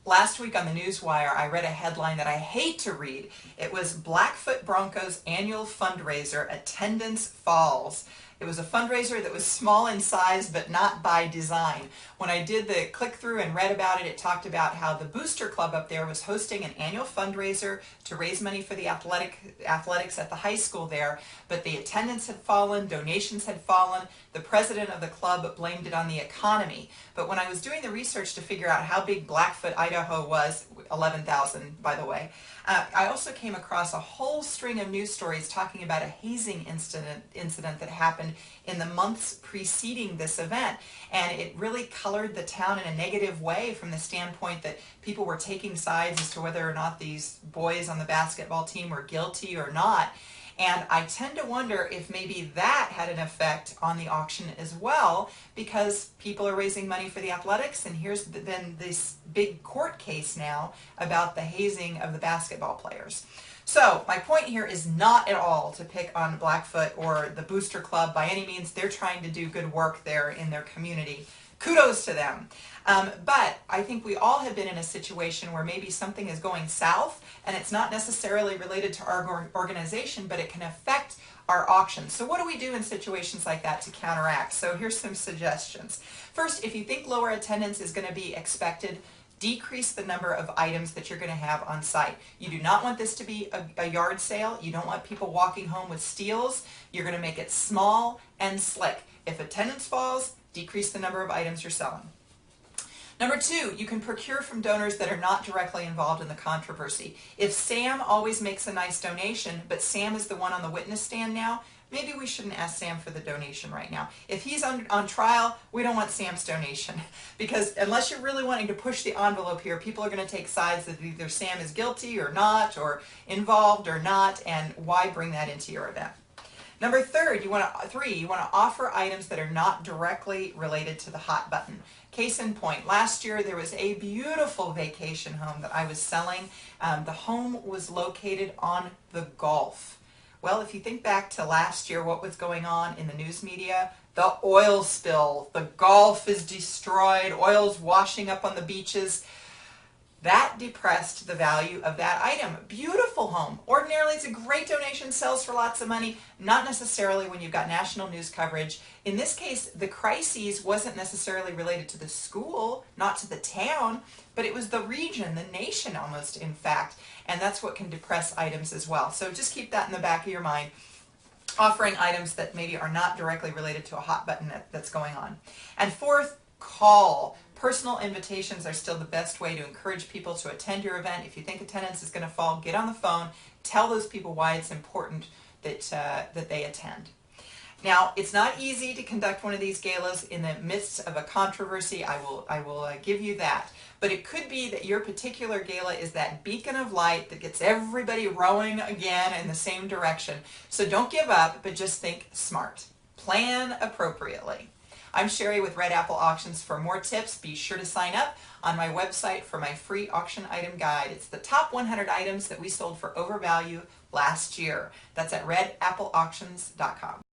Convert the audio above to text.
Last week on the Newswire, I read a headline that I hate to read. It was Blackfoot Broncos annual fundraiser attendance falls. It was a fundraiser that was small in size but not by design. When I did the click through and read about it, it talked about how the Booster Club up there was hosting an annual fundraiser to raise money for the athletics at the high school there, but the attendance had fallen, donations had fallen. The president of the club blamed it on the economy. But when I was doing the research to figure out how big Blackfoot, Idaho was, 11,000 by the way, I also came across a whole string of news stories talking about a hazing incident that happened in the months preceding this event. And it really colored the town in a negative way from the standpoint that people were taking sides as to whether or not these boys on the basketball team were guilty or not. And I tend to wonder if maybe that had an effect on the auction as well, because people are raising money for the athletics, and here's been this big court case now about the hazing of the basketball players. So my point here is not at all to pick on Blackfoot or the Booster Club by any means. They're trying to do good work there in their community. Kudos to them. But I think we all have been in a situation where maybe something is going south and it's not necessarily related to our organization, but it can affect our auctions. So what do we do in situations like that to counteract? So here's some suggestions. First, if you think lower attendance is going to be expected, decrease the number of items that you're going to have on site. You do not want this to be a yard sale. You don't want people walking home with steals. You're going to make it small and slick. If attendance falls, decrease the number of items you're selling. Number two, you can procure from donors that are not directly involved in the controversy. If Sam always makes a nice donation, but Sam is the one on the witness stand now, maybe we shouldn't ask Sam for the donation right now. If he's on trial, we don't want Sam's donation, because unless you're really wanting to push the envelope here, people are going to take sides that either Sam is guilty or not, or involved or not, and why bring that into your event? Number three, you want to offer items that are not directly related to the hot button. Case in point, last year there was a beautiful vacation home that I was selling. The home was located on the Gulf. Well, if you think back to last year, what was going on in the news media? The oil spill. The Gulf is destroyed. Oil's washing up on the beaches. That depressed the value of that item. Beautiful home. Ordinarily, it's a great donation, sells for lots of money, not necessarily when you've got national news coverage. In this case, the crises wasn't necessarily related to the school, not to the town, but it was the region, the nation almost, in fact, and that's what can depress items as well. So just keep that in the back of your mind, offering items that maybe are not directly related to a hot button that's going on. And fourth, call. Personal invitations are still the best way to encourage people to attend your event. If you think attendance is going to fall, get on the phone, tell those people why it's important that they attend. Now, it's not easy to conduct one of these galas in the midst of a controversy. I will give you that. But it could be that your particular gala is that beacon of light that gets everybody rowing again in the same direction. So don't give up, but just think smart. Plan appropriately. I'm Sherry with Red Apple Auctions. For more tips, be sure to sign up on my website for my free auction item guide. It's the top 100 items that we sold for overvalue last year. That's at redappleauctions.com.